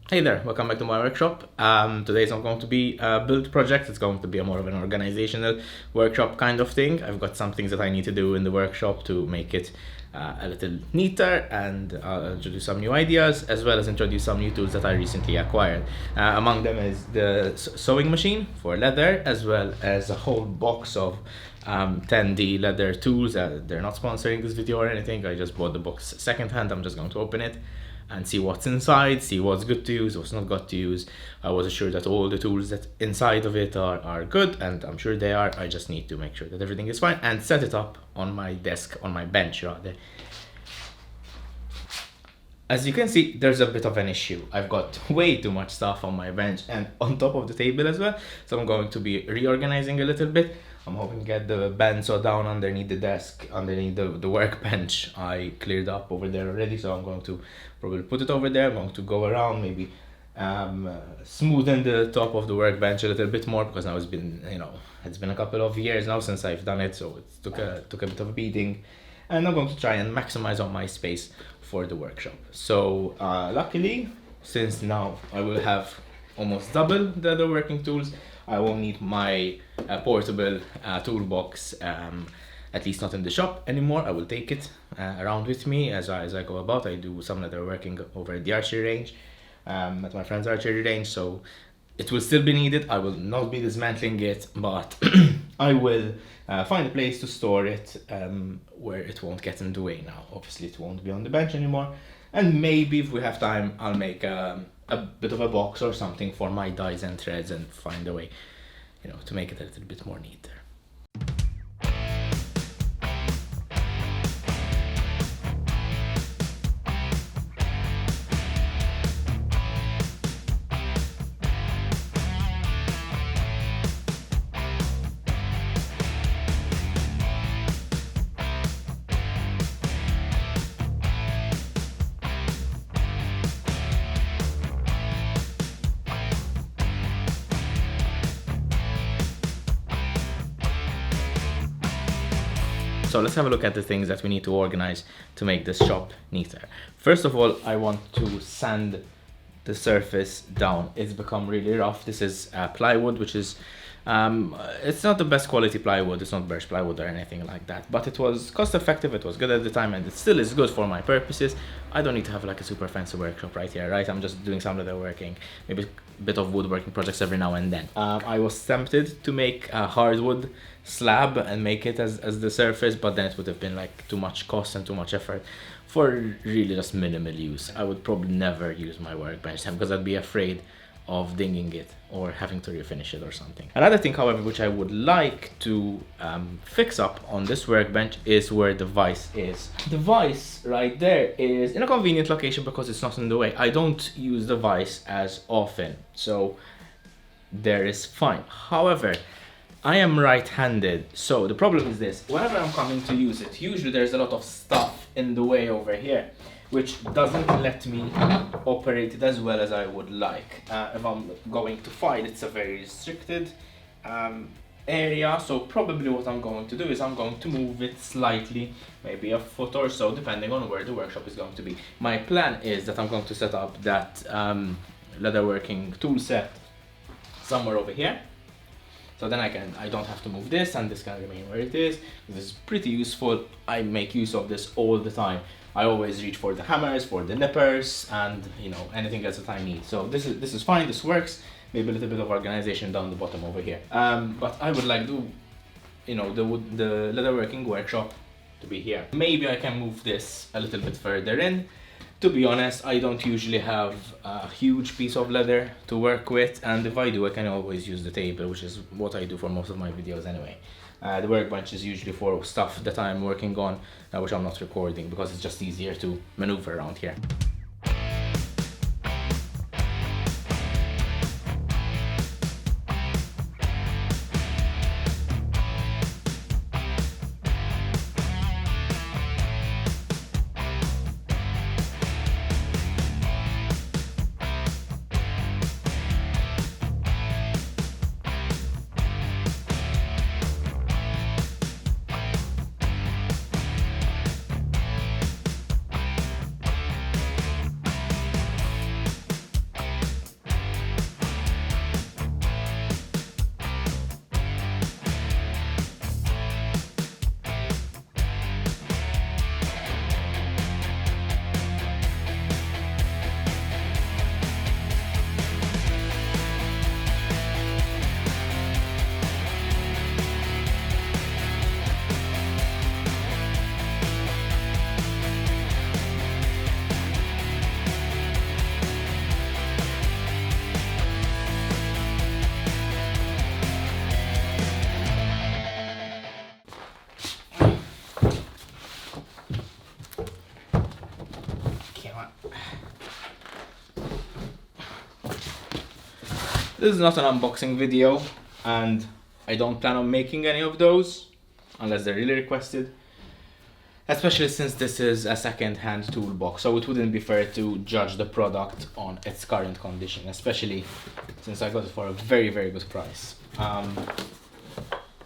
Hey there, welcome back to my workshop. Today's not going to be a build project, it's going to be a more of an organizational workshop kind of thing. I've got some things that I need to do in the workshop to make it a little neater, and I'll introduce some new ideas as well as introduce some new tools that I recently acquired. Among them is the sewing machine for leather, as well as a whole box of 10D leather tools. They're not sponsoring this video or anything, I just bought the box secondhand. I'm just going to open it and see what's inside, see what's good to use, what's not good to use. I was assured that all the tools that inside of it are good, and I'm sure they are. I just need to make sure that everything is fine and set it up on my desk, on my bench rather. As you can see, there's a bit of an issue. I've got way too much stuff on my bench and on top of the table as well. So I'm going to be reorganizing a little bit. I'm hoping to get the bandsaw down underneath the desk, underneath the workbench. I cleared up over there already, so I'm going to probably put it over there. I'm going to go around, maybe smoothen the top of the workbench a little bit more, because now it's been, it's been a couple of years now since I've done it, so it took a bit of a beating. And I'm going to try and maximize on my space for the workshop. So luckily, since now I will have almost double the working tools, I won't need my portable toolbox, at least not in the shop anymore. I will take it around with me as I go about. I do some leatherworking over at the archery range, at my friend's archery range, so it will still be needed. I will not be dismantling it, but I will find a place to store it where it won't get in the way now. Obviously, it won't be on the bench anymore. And maybe if we have time, I'll make a bit of a box or something for my dyes and threads and find a way, to make it a little bit more neater. So let's have a look at the things that we need to organize to make this shop neater. First of all, I want to sand the surface down. It's become really rough. This is plywood, which is it's not the best quality plywood. It's not birch plywood or anything like that, but it was cost effective, it was good at the time, and it still is good for my purposes. I don't need to have like a super fancy workshop right here, right? I'm just doing some leatherworking, maybe a bit of woodworking projects every now and then. I was tempted to make a hardwood slab and make it as the surface, but then it would have been like too much cost and too much effort for really just minimal use. I would probably never use my workbench because I'd be afraid of dinging it or having to refinish it or something. Another thing, however, which I would like to fix up on this workbench is where the vise is. The vise right there is in a convenient location because it's not in the way. I don't use the vise as often, so there is fine. However, I am right-handed, so the problem is this. Whenever I'm coming to use it, usually there's a lot of stuff in the way over here, which doesn't let me operate it as well as I would like. If I'm going to file, it's a very restricted area, so probably what I'm going to do is I'm going to move it slightly, maybe a foot or so, depending on where the workshop is going to be. My plan is that I'm going to set up that leatherworking tool set somewhere over here. So then I don't have to move this, and this can remain where it is. This is pretty useful. I make use of this all the time. I always reach for the hammers, for the nippers, and anything else that I need. So this is fine. This works. Maybe a little bit of organization down the bottom over here. But I would like to, the leatherworking workshop to be here. Maybe I can move this a little bit further in. To be honest, I don't usually have a huge piece of leather to work with, and if I do, I can always use the table, which is what I do for most of my videos anyway. The workbench is usually for stuff that I'm working on, which I'm not recording, because it's just easier to maneuver around here. This is not an unboxing video, and I don't plan on making any of those unless they're really requested. Especially since this is a second-hand toolbox, so it wouldn't be fair to judge the product on its current condition, especially since I got it for a very, very good price.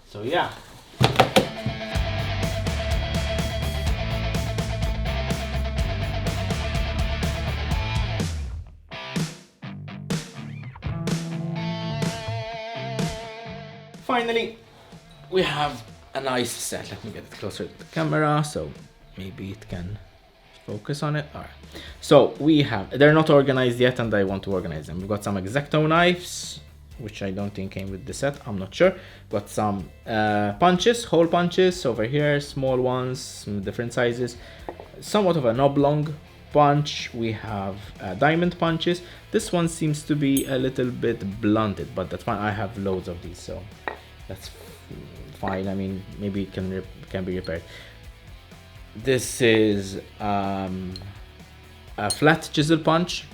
So yeah. Finally, we have a nice set. Let me get it closer to the camera so maybe it can focus on it. All right. So they're not organized yet and I want to organize them. We've got some X-Acto knives, which I don't think came with the set. I'm not sure. Got some punches, hole punches over here, small ones, different sizes. Somewhat of an oblong punch. We have diamond punches. This one seems to be a little bit blunted, but that's fine. I have loads of these, so that's fine. I mean, maybe it can be repaired. This is a flat chisel punch.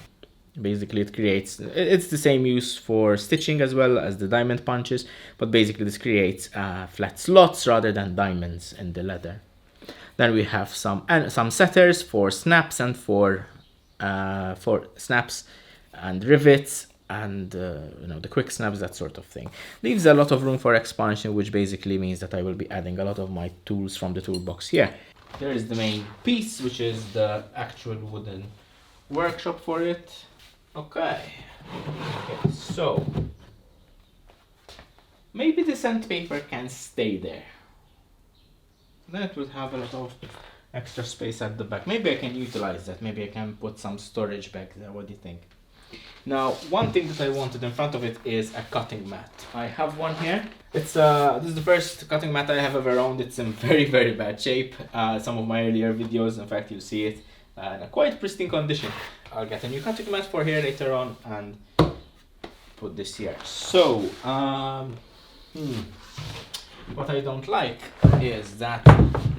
Basically, it's the same use for stitching as well as the diamond punches, but basically this creates flat slots rather than diamonds in the leather. Then we have some setters for snaps and for snaps and rivets and the quick snaps, that sort of thing. Leaves a lot of room for expansion, which basically means that I will be adding a lot of my tools from the toolbox here. Here is the main piece, which is the actual wooden workshop for it. Okay, so maybe the sandpaper can stay there. Then it would have a lot of extra space at the back. Maybe I can utilize that. Maybe I can put some storage back there. What do you think? Now, one thing that I wanted in front of it is a cutting mat. I have one here. This is the first cutting mat I have ever owned. It's in very, very bad shape. Some of my earlier videos, in fact, you'll see it in a quite pristine condition. I'll get a new cutting mat for here later on and put this here. So, what I don't like is that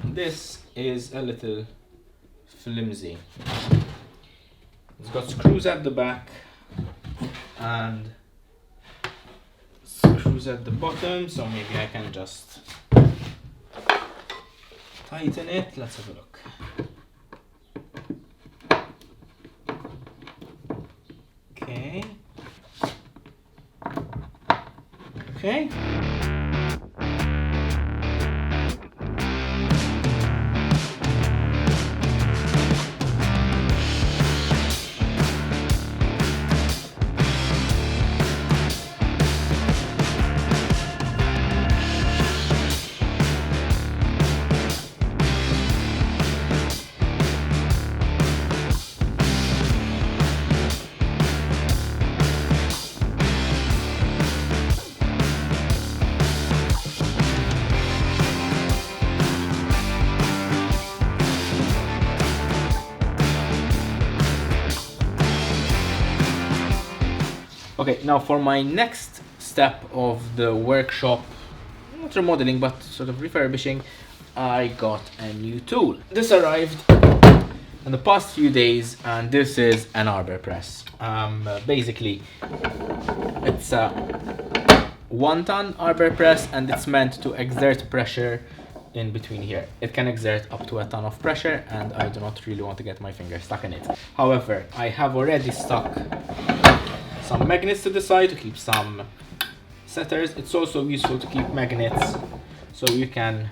this is a little flimsy. It's got screws at the back and screws at the bottom, so maybe I can just tighten it. Let's have a look. Okay. Okay. Okay, now for my next step of the workshop, not remodeling but sort of refurbishing, I got a new tool. This arrived in the past few days and this is an Arbor press. Basically, it's a 1-ton Arbor press and it's meant to exert pressure in between here. It can exert up to a ton of pressure and I do not really want to get my finger stuck in it. However, I have already stuck some magnets to the side to keep some setters. It's also useful to keep magnets so you can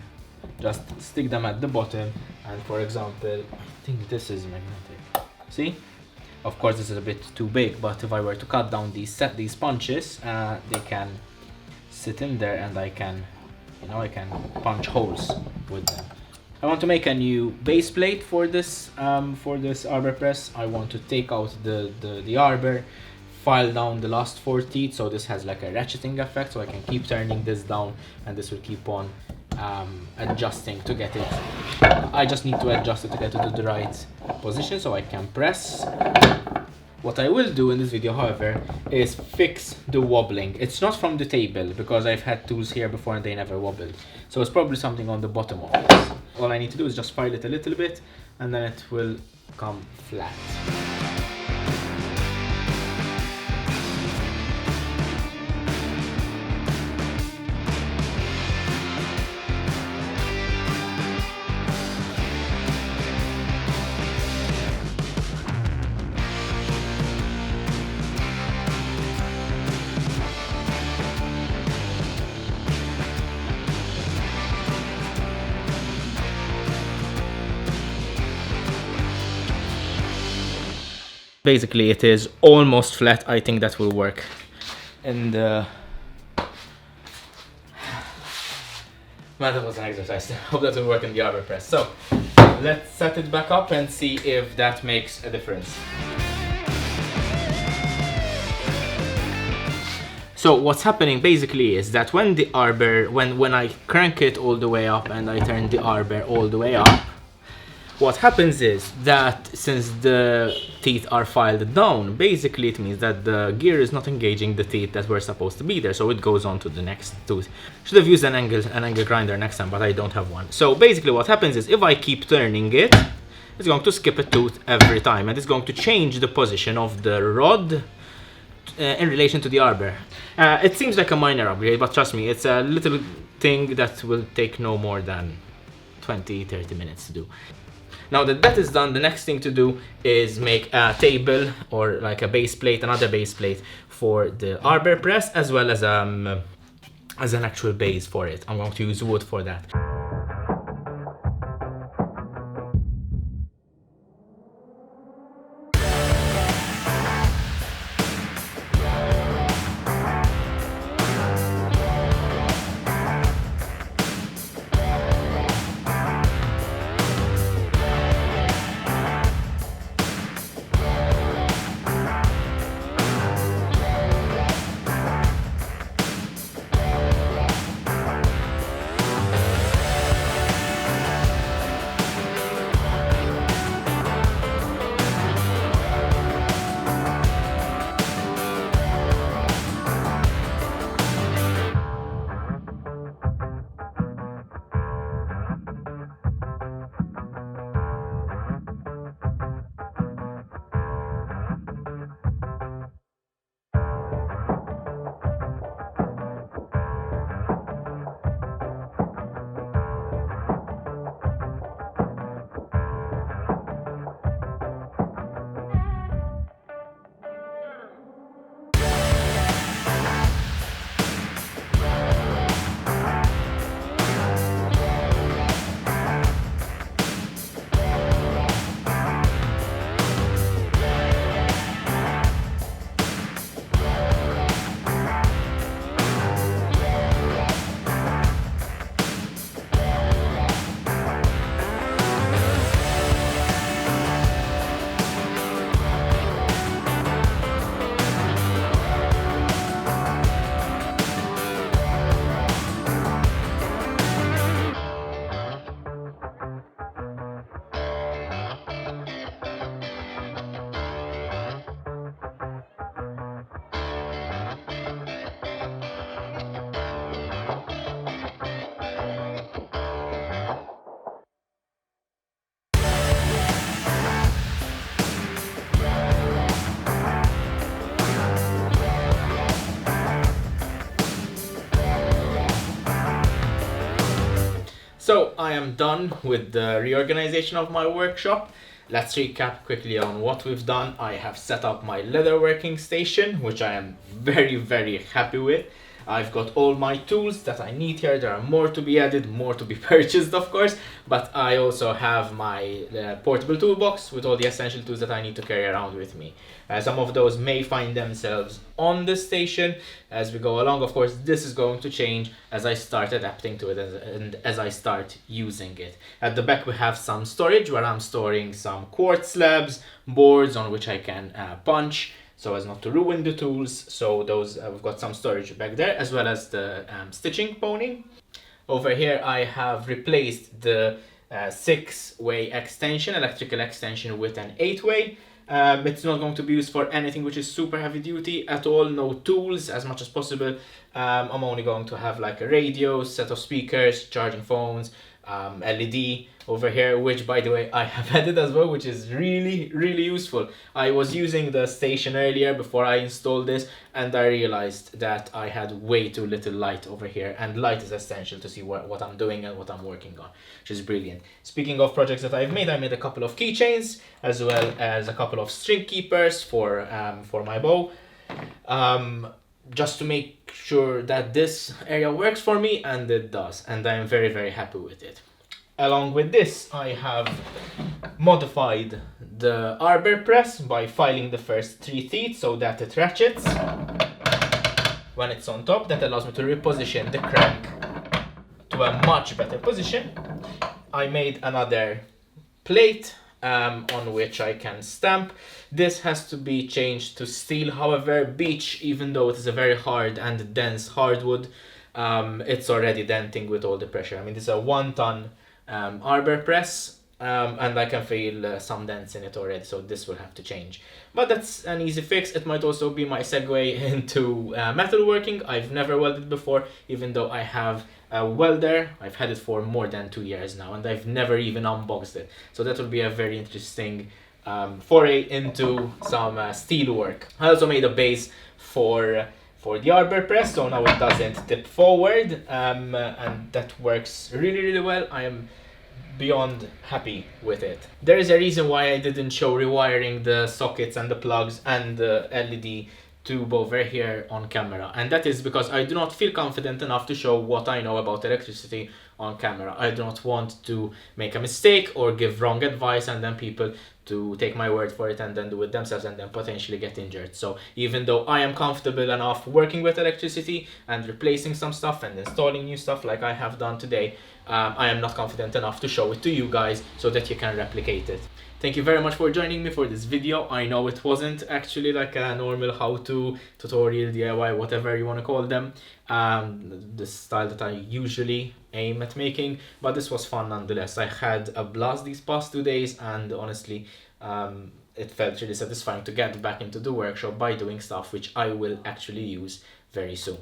just stick them at the bottom, and for example, I think this is magnetic. See? Of course this is a bit too big, but if I were to cut down these punches, they can sit in there and I can punch holes with them. I want to make a new base plate for this Arbor press. I want to take out the Arbor, file down the last 4 teeth, so this has like a ratcheting effect, so I can keep turning this down and this will keep on adjusting to get it. I just need to adjust it to get it to the right position so I can press. What I will do in this video, however, is fix the wobbling. It's not from the table because I've had tools here before and they never wobbled, so it's probably something on the bottom of this. All I need to do is just file it a little bit and then it will come flat. Basically it is almost flat. I think that will work in the... Man, that was an exercise. Hope that will work in the Arbor press. So let's set it back up and see if that makes a difference. So what's happening basically is that when the Arbor, when I crank it all the way up and I turn the Arbor all the way up, what happens is that since the teeth are filed down, basically it means that the gear is not engaging the teeth that were supposed to be there, so it goes on to the next tooth. Should have used an angle grinder next time, but I don't have one. So basically what happens is if I keep turning it, it's going to skip a tooth every time, and it's going to change the position of the rod in relation to the Arbor. It seems like a minor upgrade, but trust me, it's a little thing that will take no more than 20-30 minutes to do. Now that that is done, the next thing to do is make a table or like a base plate, another base plate for the Arbor press, as well as an actual base for it. I'm going to use wood for that. So I am done with the reorganization of my workshop. Let's recap quickly on what we've done. I have set up my leatherworking station, which I am very, very happy with. I've got all my tools that I need here. There are more to be added, more to be purchased, of course, but I also have my portable toolbox with all the essential tools that I need to carry around with me. Some of those may find themselves on the station as we go along. Of course, this is going to change as I start adapting to it and as I start using it. At the back we have some storage where I'm storing some quartz slabs, boards on which I can punch, so as not to ruin the tools. So those we've got some storage back there, as well as the stitching pony. Over here I have replaced the 6-way extension, electrical extension, with an 8-way. It's not going to be used for anything which is super heavy duty at all, no tools as much as possible. I'm only going to have like a radio, set of speakers, charging phones, LED over here, which by the way I have added as well, which is really, really useful. I was using the station earlier before I installed this, and I realized that I had way too little light over here, and light is essential to see what I'm doing and what I'm working on, which is brilliant. Speaking of projects that I've made, I made a couple of keychains as well as a couple of string keepers for my bow, just to make sure that this area works for me, and it does, and I'm very, very happy with it. Along with this, I have modified the Arbor press by filing the first 3 teeth so that it ratchets when it's on top. That allows me to reposition the crank to a much better position. I made another plate on which I can stamp. This has to be changed to steel. However, beech, even though it is a very hard and dense hardwood, it's already denting with all the pressure. I mean, this is a 1-ton Arbor press, and I can feel some dents in it already, so this will have to change. But that's an easy fix. It might also be my segue into metalworking. I've never welded before, even though I have a welder. I've had it for more than 2 years now, and I've never even unboxed it. So that will be a very interesting foray into some steel work. I also made a base for the Arbor press, so now it doesn't tip forward, and that works really well. I am beyond happy with it. There is a reason why I didn't show rewiring the sockets and the plugs and the LED tube over here on camera, and that is because I do not feel confident enough to show what I know about electricity on camera. I do not want to make a mistake or give wrong advice and then people to take my word for it and then do it themselves and then potentially get injured. So even though I am comfortable enough working with electricity and replacing some stuff and installing new stuff like I have done today, I am not confident enough to show it to you guys so that you can replicate it. Thank you very much for joining me for this video. I know it wasn't actually like a normal how-to tutorial, DIY, whatever you want to call them, the style that I usually aim at making, but this was fun nonetheless. I had a blast these past 2 days, and honestly it felt really satisfying to get back into the workshop by doing stuff which I will actually use very soon.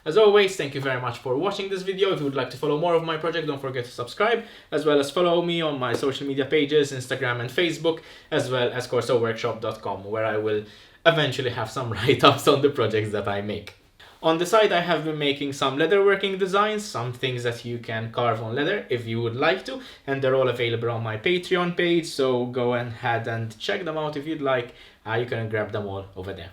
As always, thank you very much for watching this video. If you would like to follow more of my project, don't forget to subscribe, as well as follow me on my social media pages, Instagram and Facebook, as well as corsoworkshop.com, where I will eventually have some write-ups on the projects that I make. On the side, I have been making some leatherworking designs, some things that you can carve on leather if you would like to, and they're all available on my Patreon page, so go ahead and check them out if you'd like. You can grab them all over there.